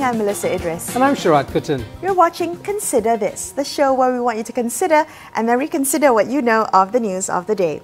I'm Melisa Idris. And I'm Sharaad Kuttan. You're watching Consider This, the show where we want you to consider and then reconsider what you know of the news of the day.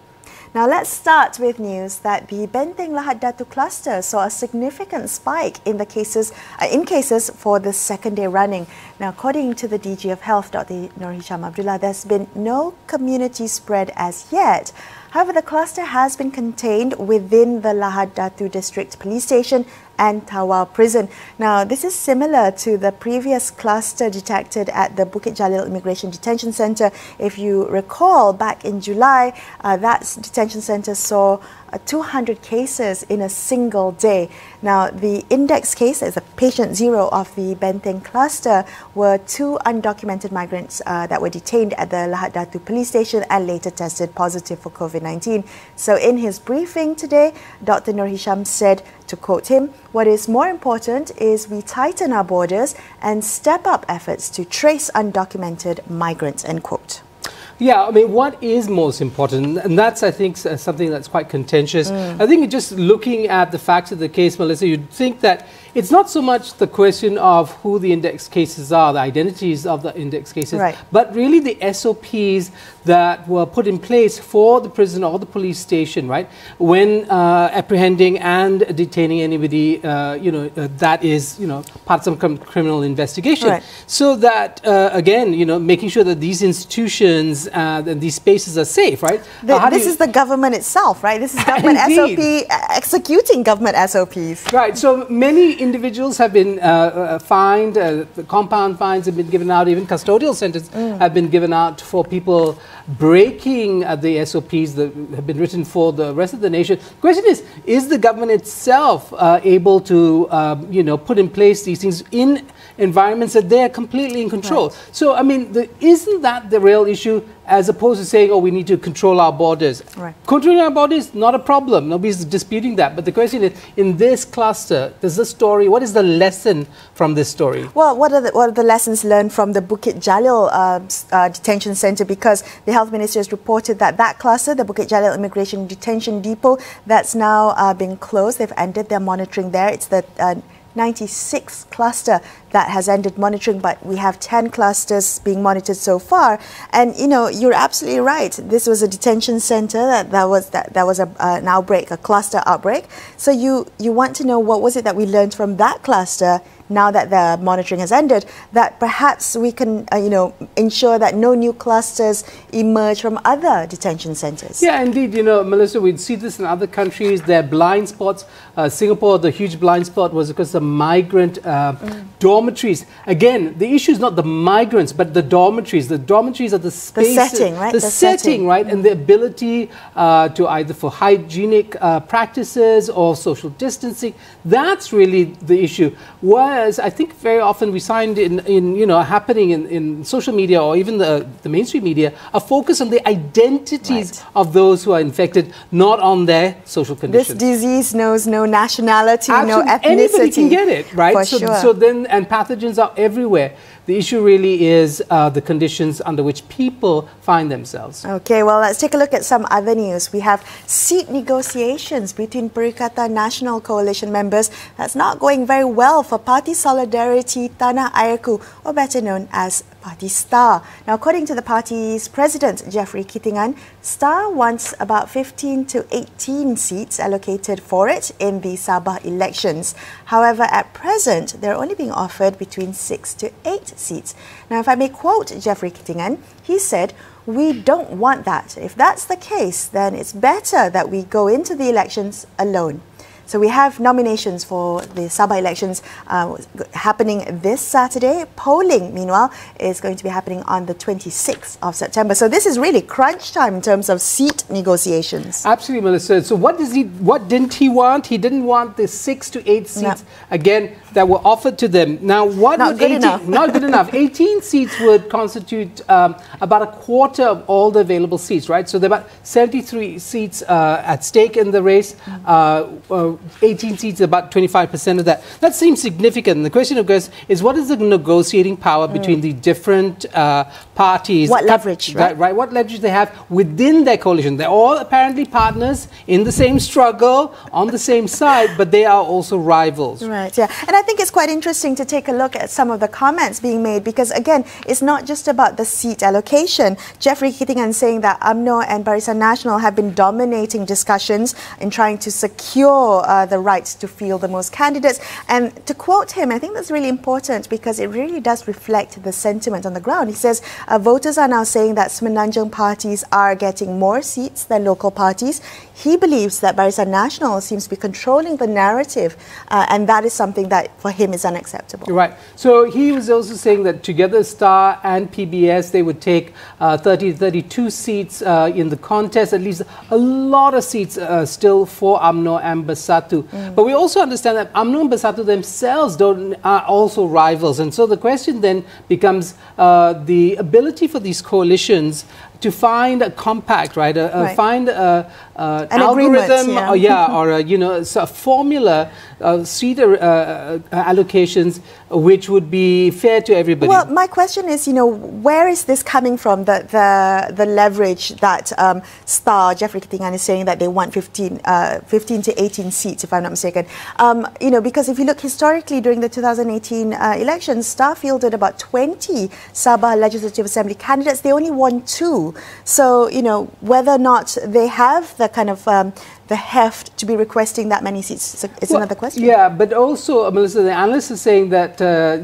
Now let's start with news that the Benteng Lahad Datu cluster saw a significant spike in cases for the second day running. Now, according to the DG of Health, Dr. Nur Hisham Abdullah, there's been no community spread as yet. However, the cluster has been contained within the Lahad Datu District Police Station and Tawau Prison. Now, this is similar to the previous cluster detected at the Bukit Jalil Immigration Detention Centre. If you recall, back in July, that detention centre saw 200 cases in a single day. Now, the index case, as a patient zero of the Benteng cluster, were 2 undocumented migrants that were detained at the Lahad Datu police station and later tested positive for COVID-19. So in his briefing today, Dr. Nur Hisham said, to quote him, "What is more important is we tighten our borders and step up efforts to trace undocumented migrants," end quote. Yeah, I mean, what is most important? And that's, I think, something that's quite contentious. I think just looking at the facts of the case, Melissa, you'd think that it's not so much the question of who the index cases are, the identities of the index cases, right, but really the SOPs that were put in place for the prison or the police station, right, when apprehending and detaining anybody, that is, part of some criminal investigation. Right. So that, again, making sure that these institutions and these spaces are safe, right? This is the government itself, right? This is government SOP executing government SOPs. Right. So many individuals have been fined, compound fines have been given out, even custodial sentences have been given out for people breaking the SOPs that have been written for the rest of the nation. The question is the government itself able to, put in place these things in environments that they are completely in control? Right. So, I mean, isn't that the real issue, as opposed to saying, oh, we need to control our borders? Right. Controlling our borders, not a problem. Nobody's disputing that. But the question is, in this cluster, what is the lesson from this story? Well, what are the lessons learned from the Bukit Jalil detention centre? Because the Health Ministry has reported that cluster, the Bukit Jalil Immigration Detention Depot, that's now been closed. They've ended their monitoring there. It's the 96th cluster that has ended monitoring, but we have 10 clusters being monitored so far. And you're absolutely right. This was a detention center that was an outbreak, a cluster outbreak. So you want to know what was it that we learned from that cluster now that the monitoring has ended, that perhaps we can ensure that no new clusters emerge from other detention centers. Yeah, indeed. Melissa, we'd see this in other countries. There are blind spots. Singapore, the huge blind spot was because of migrant dormitories. Again, the issue is not the migrants, but the dormitories. The dormitories are the spaces, the setting, right? The setting, right? And the ability to either for hygienic practices or social distancing. That's really the issue. Whereas I think very often we find happening in social media or even the mainstream media, a focus on the identities of those who are infected, not on their social conditions. This disease knows no nationality, absolutely, no ethnicity. Anybody can get it, right? For so, sure. so then, and pathogens are everywhere. The issue really is the conditions under which people find themselves. Okay, well, let's take a look at some other news. We have seat negotiations between Perikatan National Coalition members. That's not going very well for Parti Solidarity Tanah Airku, or better known as Parti STAR. Now, according to the party's president, Jeffrey Kittingan, STAR wants about 15 to 18 seats allocated for it in the Sabah elections. However, at present, they're only being offered between 6 to 8 seats. Now, if I may quote Jeffrey Kittingan, he said, "We don't want that. If that's the case, then it's better that we go into the elections alone." So we have nominations for the Sabah elections happening this Saturday. Polling, meanwhile, is going to be happening on the 26th of September. So this is really crunch time in terms of seat negotiations. Absolutely, Melissa. So what didn't he want? He didn't want the 6 to 8 seats, again, that were offered to them. Now, what not good enough. Not good enough. 18 seats would constitute about a quarter of all the available seats, right? So there are about 73 seats at stake in the race. 18 seats, about 25% of that. That seems significant. And the question, of course, is what is the negotiating power between the different parties? What leverage, right? Right? What leverage they have within their coalition. They're all apparently partners in the same struggle, on the same side, but they are also rivals. Right, yeah. And I think it's quite interesting to take a look at some of the comments being made because, again, it's not just about the seat allocation. Jeffrey Kittingan saying that UMNO and Barisan Nasional have been dominating discussions in trying to secure the right to field the most candidates. And to quote him, I think that's really important because it really does reflect the sentiment on the ground. He says voters are now saying that Semenanjung parties are getting more seats than local parties. He believes that Barisan Nasional seems to be controlling the narrative and that is something that for him is unacceptable. Right. So he was also saying that together Star and PBS, they would take 30 to 32 seats in the contest, at least a lot of seats still for UMNO and Bersatu. But we also understand that UMNO and Bersatu themselves are also rivals. And so the question then becomes the ability for these coalitions to find a compact, right? Find an algorithm, or a formula, seat allocations, which would be fair to everybody. Well, my question is, where is this coming from? The leverage that Jeffrey Kittingan is saying that they want 15 to 18 seats, if I'm not mistaken. Because if you look historically during the 2018 elections, Star fielded about 20 Sabah Legislative Assembly candidates. They only won 2. So, whether or not they have the kind of the heft to be requesting that many seats is another question. Yeah, but also, Melissa, the analyst is saying that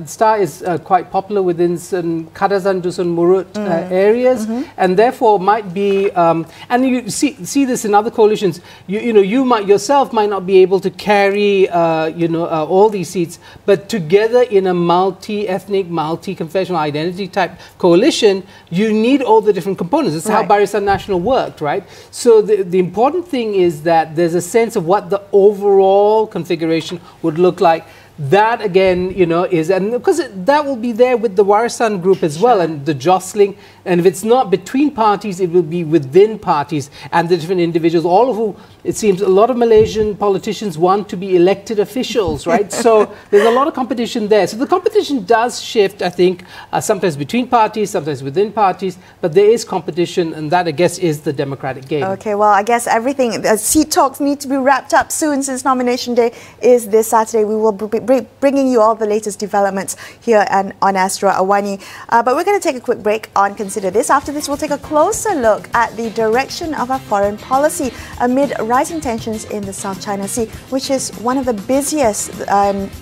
Star is quite popular within some Kadazan Dusun Murut areas, and therefore might be, and you see this in other coalitions, you might yourself might not be able to carry, all these seats, but together in a multi-ethnic, multi-confessional identity type coalition, you need all the different components. This is how Barisan Nasional worked, right? So the important thing is that there's a sense of what the overall configuration would look like. That again, is, and because that will be there with the Warisan group as well, and the jostling. And if it's not between parties, it will be within parties and the different individuals, all of whom, it seems, a lot of Malaysian politicians want to be elected officials, right? So there's a lot of competition there. So the competition does shift, I think, sometimes between parties, sometimes within parties, but there is competition, and that, I guess, is the democratic game. Okay, well, I guess everything, seat talks need to be wrapped up soon since nomination day is this Saturday. We will be bringing you all the latest developments here and on Astro AWANI. But we're going to take a quick break on Consider This. After this, we'll take a closer look at the direction of our foreign policy amid rising tensions in the South China Sea, which is one of the busiest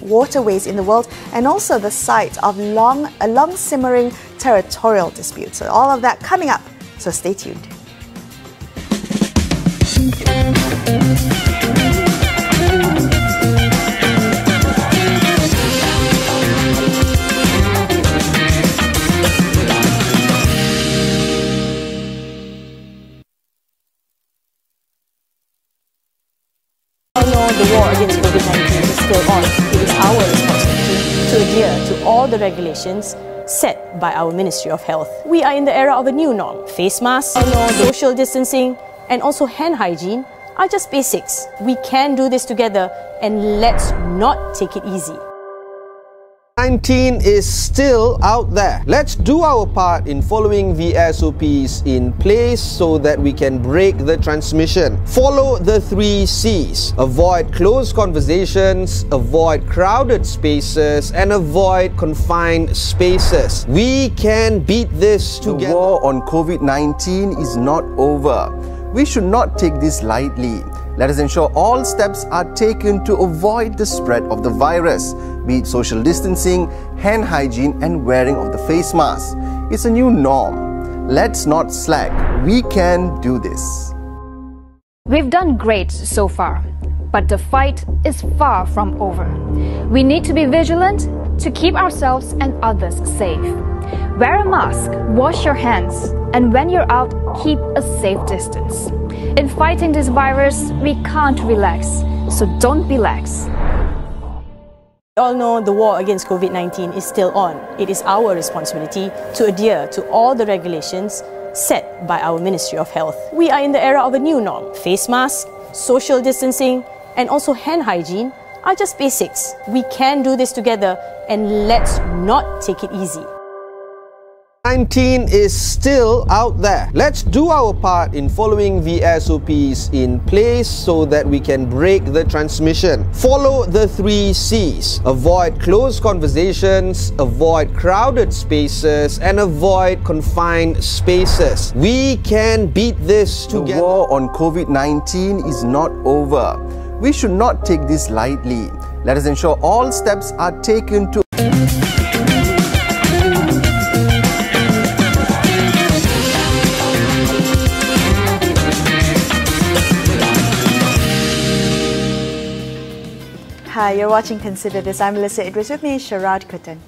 waterways in the world and also the site of a long simmering territorial dispute. So all of that coming up, so stay tuned. The war against COVID-19 is still on. It is our responsibility to adhere to all the regulations set by our Ministry of Health. We are in the era of a new norm. Face masks, social distancing, and also hand hygiene are just basics. We can do this together, and let's not take it easy. 19 is still out there. Let's do our part in following the SOPs in place so that we can break the transmission. Follow the 3 C's. Avoid closed conversations, avoid crowded spaces, and avoid confined spaces. We can beat this together. The war on COVID-19 is not over. We should not take this lightly. Let us ensure all steps are taken to avoid the spread of the virus, be it social distancing, hand hygiene, and wearing of the face mask. It's a new norm. Let's not slack. We can do this. We've done great so far, but the fight is far from over. We need to be vigilant to keep ourselves and others safe. Wear a mask, wash your hands, and when you're out, keep a safe distance. In fighting this virus, we can't relax, so don't be lax. We all know the war against COVID-19 is still on. It is our responsibility to adhere to all the regulations set by our Ministry of Health. We are in the era of a new norm. Face masks, social distancing, and also hand hygiene are just basics. We can do this together, and let's not take it easy. 19 is still out there. Let's do our part in following the SOPs in place so that we can break the transmission. Follow the 3 C's. Avoid closed conversations, avoid crowded spaces, and avoid confined spaces. We can beat this together. The war on COVID-19 is not over. We should not take this lightly. Let us ensure all steps are taken to Hi, you're watching Consider This. I'm Melisa Idris, with me Sharaad Kuttan.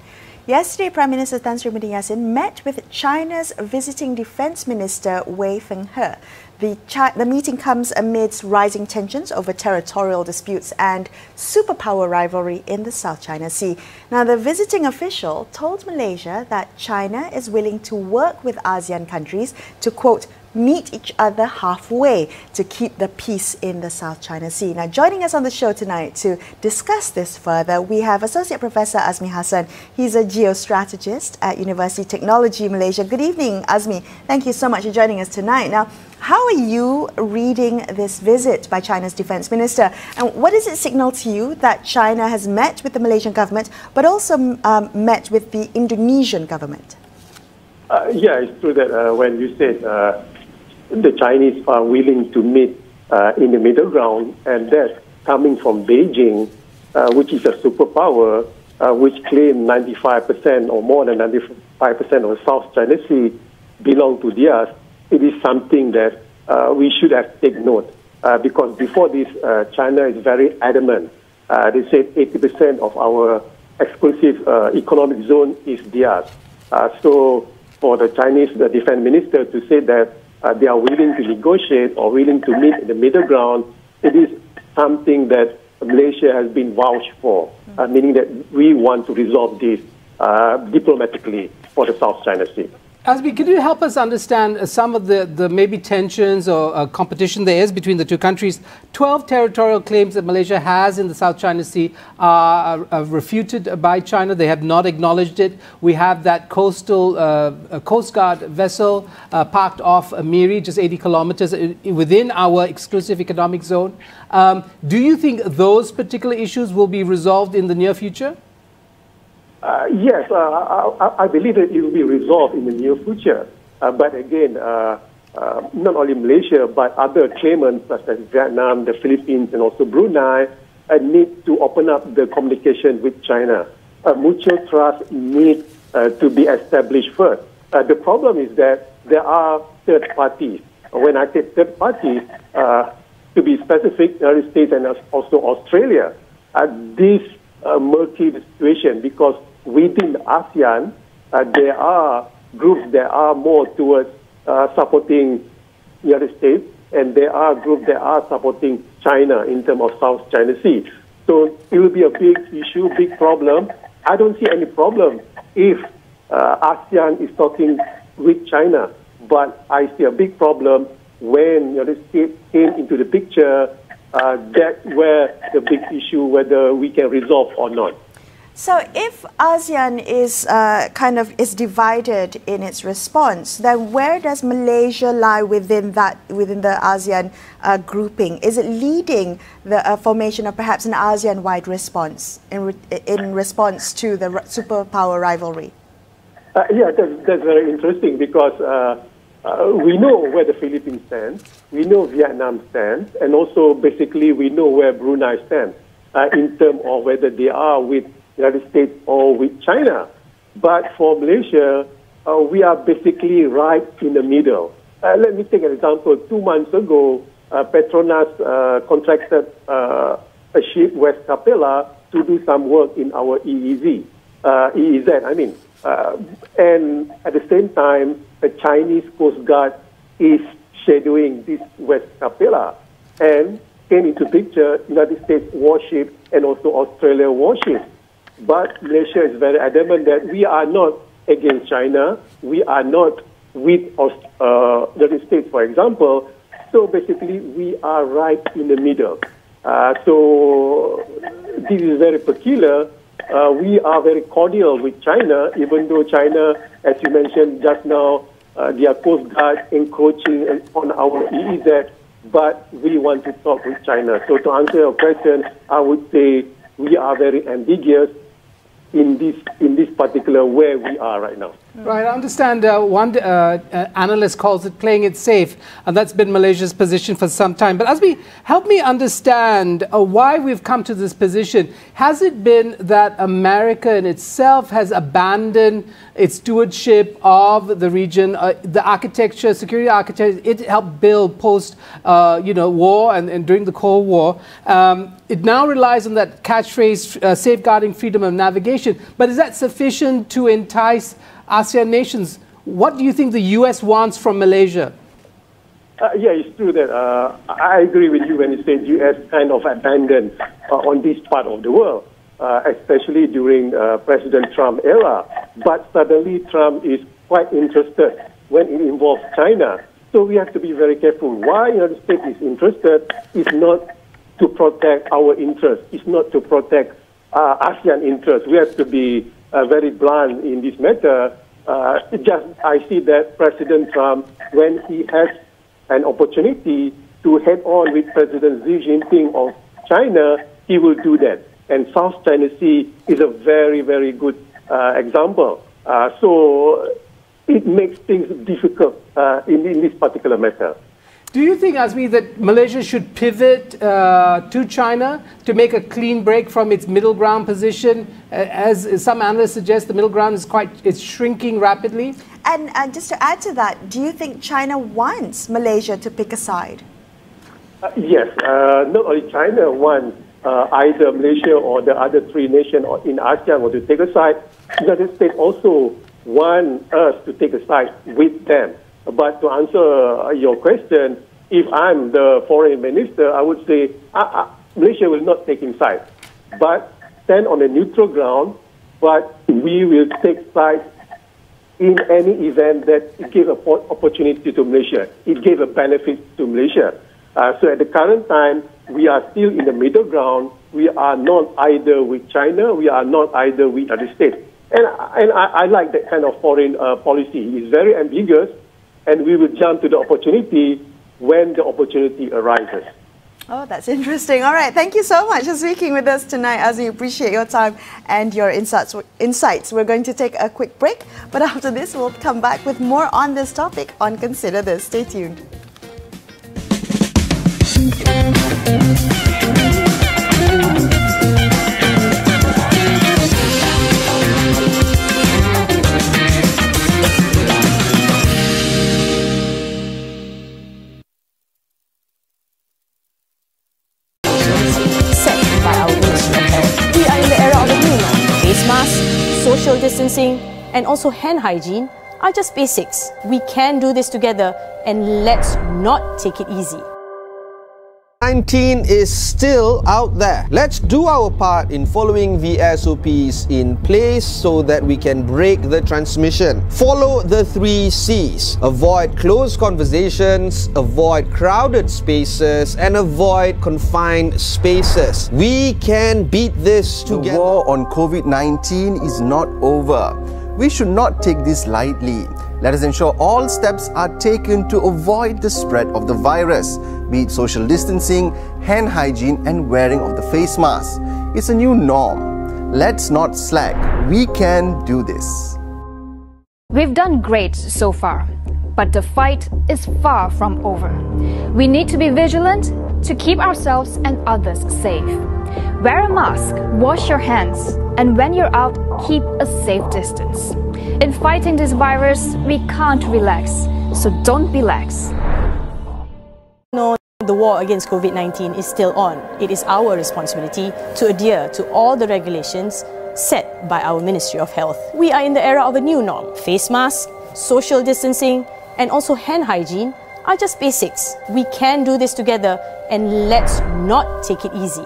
Yesterday, Prime Minister Tan Sri Yassin met with China's visiting Defence Minister Wei Fenghe. The meeting comes amidst rising tensions over territorial disputes and superpower rivalry in the South China Sea. Now, the visiting official told Malaysia that China is willing to work with ASEAN countries to, quote, meet each other halfway to keep the peace in the South China Sea. Now, joining us on the show tonight to discuss this further, we have Associate Professor Azmi Hassan. He's a geostrategist at University Technology Malaysia. Good evening, Azmi. Thank you so much for joining us tonight. Now, how are you reading this visit by China's Defence Minister? And what does it signal to you that China has met with the Malaysian government, but also met with the Indonesian government? Yeah, it's true that when you said the Chinese are willing to meet in the middle ground, and that's coming from Beijing, which is a superpower, which claims 95% or more than 95% of the South China Sea belong to theirs. It is something that we should have taken note, because before this, China is very adamant. They said 80% of our exclusive economic zone is theirs. So for the Chinese defense minister to say that they are willing to negotiate or willing to meet in the middle ground, it is something that Malaysia has been vouched for, meaning that we want to resolve this diplomatically for the South China Sea. Azmi, could you help us understand some of the maybe tensions or competition there is between the two countries? 12 territorial claims that Malaysia has in the South China Sea are refuted by China. They have not acknowledged it. We have that coastal Coast Guard vessel parked off Miri, just 80 kilometers within our exclusive economic zone. Do you think those particular issues will be resolved in the near future? Yes, I believe that it will be resolved in the near future. But again, not only Malaysia, but other claimants such as Vietnam, the Philippines, and also Brunei need to open up the communication with China. Mutual trust needs to be established first. The problem is that there are third parties. When I say third parties, to be specific, the United States and also Australia. This murky situation, because within ASEAN, there are groups that are more towards supporting the United States, and there are groups that are supporting China in terms of South China Sea. So it will be a big issue, big problem. I don't see any problem if ASEAN is talking with China, but I see a big problem when the United States came into the picture. That's where the big issue, whether we can resolve or not. So if ASEAN is divided in its response, then where does Malaysia lie within the ASEAN grouping? Is it leading the formation of perhaps an ASEAN-wide response in response to the superpower rivalry? Yeah, that's very interesting, because we know where the Philippines stands, we know Vietnam stands, and also basically we know where Brunei stands in terms of whether they are with the United States or with China. But for Malaysia, we are basically right in the middle. Let me take an example. 2 months ago, Petronas contracted a ship, West Capella, to do some work in our EEZ, and at the same time, the Chinese Coast Guard is shadowing this West Capella, and came into picture United States warship and also Australia warship. But Malaysia is very adamant that we are not against China, we are not with the United States, for example. So basically, we are right in the middle. So this is very peculiar. We are very cordial with China, even though China, as you mentioned just now, their Coast Guard encroaching on our EEZ, but we want to talk with China. So to answer your question, I would say we are very ambiguous in this particular where we are right now. Right, I understand one analyst calls it playing it safe, and that's been Malaysia's position for some time. But Azmi, help me understand why we've come to this position. Has it been that America in itself has abandoned its stewardship of the region, the architecture, security architecture it helped build post war and during the Cold War? It now relies on that catchphrase, safeguarding freedom of navigation. But is that sufficient to entice ASEAN nations? What do you think the US wants from Malaysia? Yeah, it's true that I agree with you when you say US kind of abandoned on this part of the world, especially during President Trump era. But suddenly Trump is quite interested when it involves China. So we have to be very careful. Why the United States is interested is not to protect our interests. It's not to protect ASEAN interests. We have to be very blunt in this matter. I see that President Trump, when he has an opportunity to head on with President Xi Jinping of China, he will do that. And South China Sea is a very, very good example. So it makes things difficult in this particular matter. Do you think, Azmi, that Malaysia should pivot to China to make a clean break from its middle ground position? As some analysts suggest, the middle ground is shrinking rapidly. And just to add to that, do you think China wants Malaysia to pick a side? Yes, not only China wants either Malaysia or the other three nations in ASEAN want to take a side. The United States also want us to take a side with them. But to answer your question, if I'm the foreign minister, I would say Malaysia will not take sides, but stand on a neutral ground, but we will take sides in any event that gave an opportunity to Malaysia. It gave a benefit to Malaysia. So at the current time, we are still in the middle ground. We are not either with China. We are not either with the United States. And I like that kind of foreign policy. It's very ambiguous. And we will jump to the opportunity when the opportunity arises. Oh, that's interesting. All right. Thank you so much for speaking with us tonight, Azmi. Appreciate your time and your insights. We're going to take a quick break, but after this, we'll come back with more on this topic on Consider This. Stay tuned. Social distancing and also hand hygiene are just basics. We can do this together, and let's not take it easy. COVID-19 is still out there. Let's do our part in following the SOPs in place so that we can break the transmission. Follow the 3 C's. Avoid closed conversations, avoid crowded spaces, and avoid confined spaces. We can beat this together. The war on COVID-19 is not over. We should not take this lightly. Let us ensure all steps are taken to avoid the spread of the virus, be it social distancing, hand hygiene, and wearing of the face mask. It's a new norm. Let's not slack. We can do this. We've done great so far, but the fight is far from over. We need to be vigilant to keep ourselves and others safe. Wear a mask, wash your hands, and when you're out, keep a safe distance. In fighting this virus, we can't relax, so don't be lax. No, the war against COVID-19 is still on. It is our responsibility to adhere to all the regulations set by our Ministry of Health. We are in the era of a new norm. Face masks, social distancing, and also hand hygiene are just basics. We can do this together, and let's not take it easy.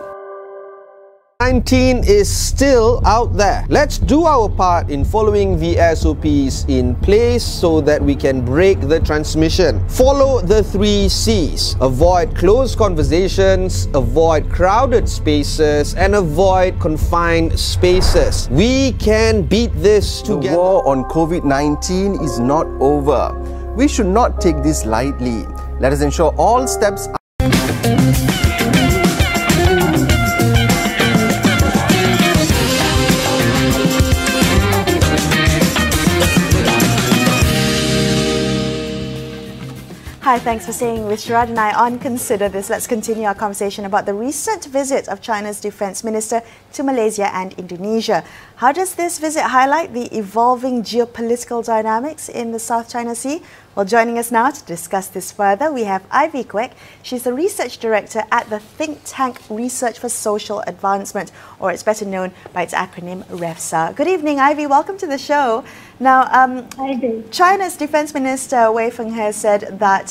COVID-19 is still out there. Let's do our part in following the SOPs in place so that we can break the transmission. Follow the 3 C's. Avoid closed conversations, avoid crowded spaces, and avoid confined spaces. We can beat this together. The war on COVID-19 is not over. We should not take this lightly. Let us ensure all steps are Hi, thanks for staying with Sharaad and I on Consider This. Let's continue our conversation about the recent visit of China's Defence Minister to Malaysia and Indonesia. How does this visit highlight the evolving geopolitical dynamics in the South China Sea? Well, joining us now to discuss this further, we have Ivy Kwek. She's the Research Director at the think tank Research for Social Advancement, or it's better known by its acronym Refsa. Good evening, Ivy. Welcome to the show. Now, China's Defence Minister Wei Fenghe said that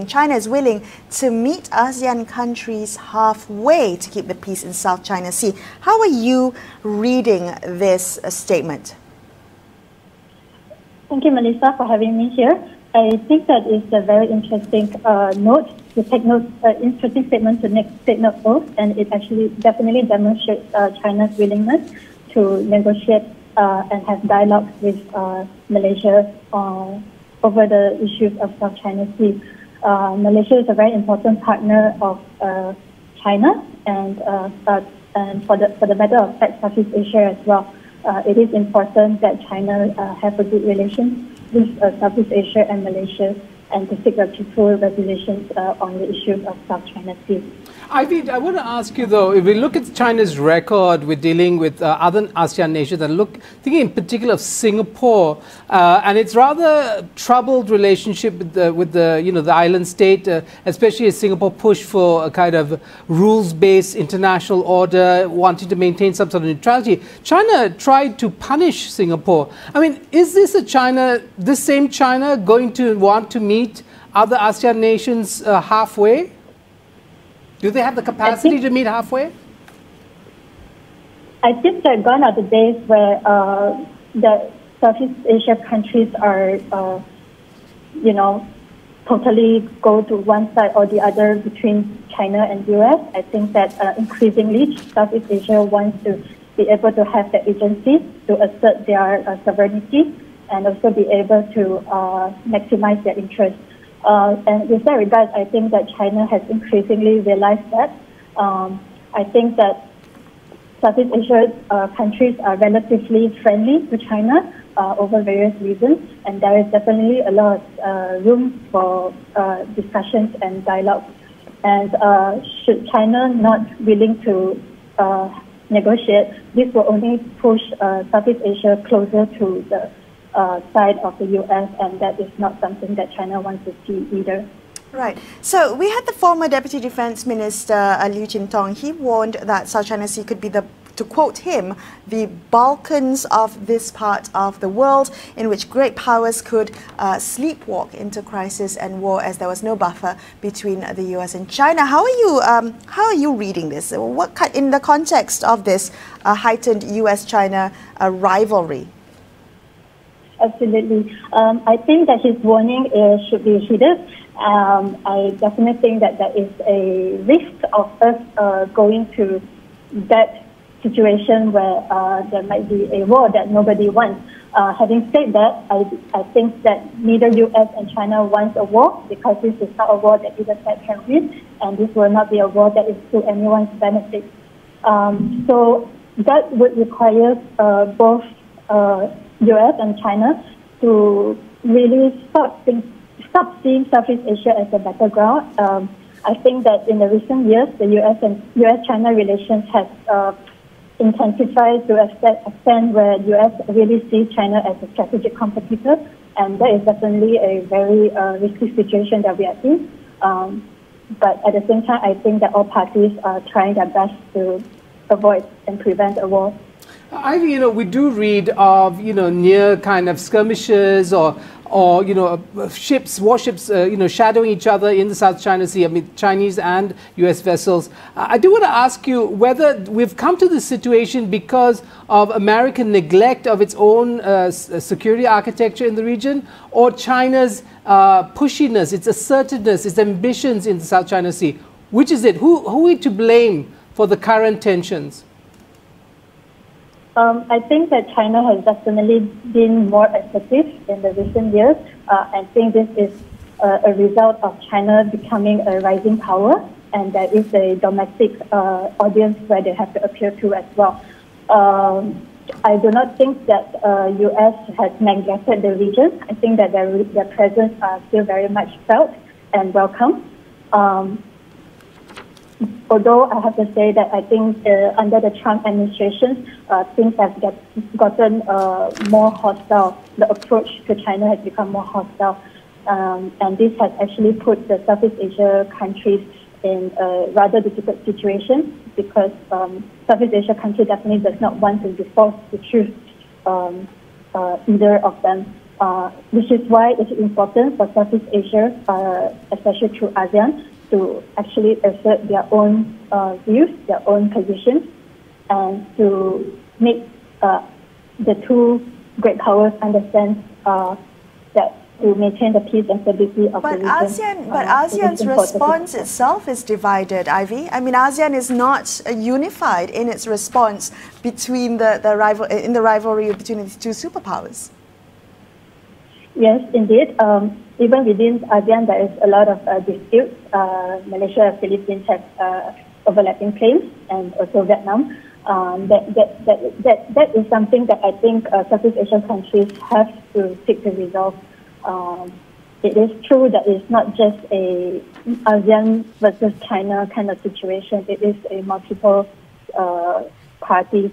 China is willing to meet ASEAN countries halfway to keep the peace in South China Sea. How are you reading this statement? Thank you, Melisa, for having me here. I think that is a very interesting note to take note, interesting statement to take note of, and it actually definitely demonstrates China's willingness to negotiate and have dialogue with Malaysia over the issues of South China Sea. Malaysia is a very important partner of China, and for the matter of fact, Southeast Asia as well. It is important that China have a good relation with Southeast Asia and Malaysia, and to seek a peaceful resolution on the issues of South China Sea. Ivy, I want to ask you though, if we look at China's record with dealing with other ASEAN nations, and thinking in particular of Singapore, and its rather troubled relationship with the island state, especially as Singapore pushed for a kind of rules-based international order, wanting to maintain some sort of neutrality. China tried to punish Singapore. I mean, is this this same China going to want to meet other ASEAN nations halfway? Do they have the capacity to meet halfway? I think that gone are the days where the Southeast Asia countries are, totally go to one side or the other between China and US. I think that increasingly Southeast Asia wants to be able to have the agency to assert their sovereignty and also be able to maximize their interests. And with that regard, I think that China has increasingly realized that. I think that Southeast Asia countries are relatively friendly to China over various reasons, and there is definitely a lot of room for discussions and dialogue. And should China not willing to negotiate, this will only push Southeast Asia closer to the side of the US, and that is not something that China wants to see either. Right. So we had the former Deputy Defence Minister Liu Jin-tong. He warned that South China Sea could be to quote him, the Balkans of this part of the world, in which great powers could sleepwalk into crisis and war as there was no buffer between the US and China. How are you reading this? What in the context of this heightened US-China rivalry? Absolutely. I think that his warning should be heeded. I definitely think that there is a risk of us going to that situation where there might be a war that nobody wants. Having said that, I think that neither US and China wants a war, because this is not a war that either side can win, and this will not be a war that is to anyone's benefit. So that would require both US and China to really stop seeing Southeast Asia as a battleground. I think that in the recent years, the US-China relations have intensified to an extent where US really sees China as a strategic competitor, and that is definitely a very risky situation that we are in. But at the same time, I think that all parties are trying their best to avoid and prevent a war. Ivy, we do read of, near kind of skirmishes or or, you know, ships, warships, you know, shadowing each other in the South China Sea, I mean, Chinese and US vessels. I do want to ask you whether we've come to this situation because of American neglect of its own security architecture in the region, or China's pushiness, its assertiveness, its ambitions in the South China Sea. Which is it? Who are we to blame for the current tensions? I think that China has definitely been more assertive in the recent years. I think this is a result of China becoming a rising power, and there is a domestic audience where they have to appeal to as well. I do not think that U.S. has neglected the region. I think that their presence are still very much felt and welcome. Although I have to say that I think under the Trump administration, things have gotten more hostile. The approach to China has become more hostile. And this has actually put the Southeast Asia countries in a rather difficult situation, because Southeast Asia country definitely does not want to be forced to choose either of them. Which is why it's important for Southeast Asia, especially through ASEAN, to actually assert their own views, their own positions, and to make the two great powers understand that to maintain the peace and stability of the region. But ASEAN's response itself is divided, Ivy. I mean, ASEAN is not unified in its response between the rivalry between the two superpowers. Yes, indeed. Even within ASEAN, there is a lot of disputes. Malaysia and Philippines have overlapping claims, and also Vietnam. That is something that I think Southeast Asian countries have to seek to resolve. It is true that it's not just a ASEAN versus China kind of situation. It is a multiple parties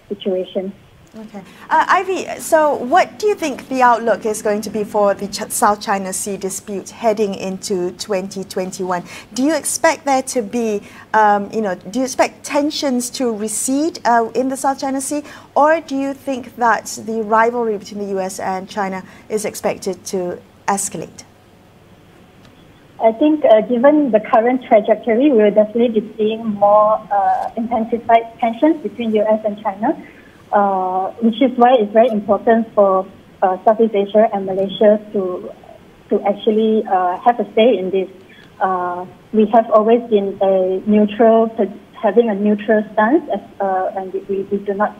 situation. Okay. Ivy, so what do you think the outlook is going to be for the South China Sea dispute heading into 2021? Do you expect there to be, do you expect tensions to recede in the South China Sea, or do you think that the rivalry between the US and China is expected to escalate? I think given the current trajectory, we will definitely be seeing more intensified tensions between US and China. Which is why it's very important for Southeast Asia and Malaysia to actually have a say in this. We have always been having a neutral stance, and we do not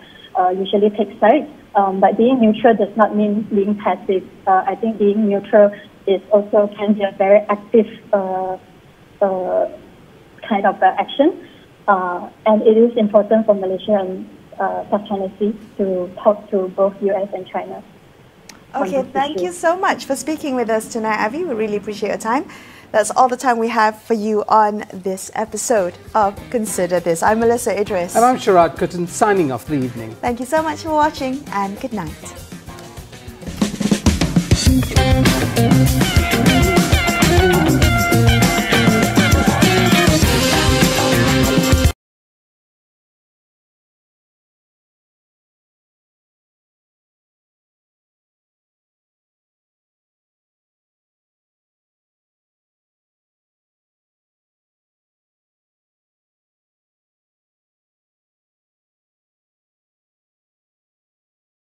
usually take sides. But being neutral does not mean being passive. I think being neutral is also can be a very active kind of action, and it is important for Malaysia and South China Sea to talk to both US and China. Okay, thank you so much for speaking with us tonight, Avi. We really appreciate your time. That's all the time we have for you on this episode of Consider This. I'm Melisa Idris. And I'm Sharaad Kuttan, signing off the evening. Thank you so much for watching, and good night.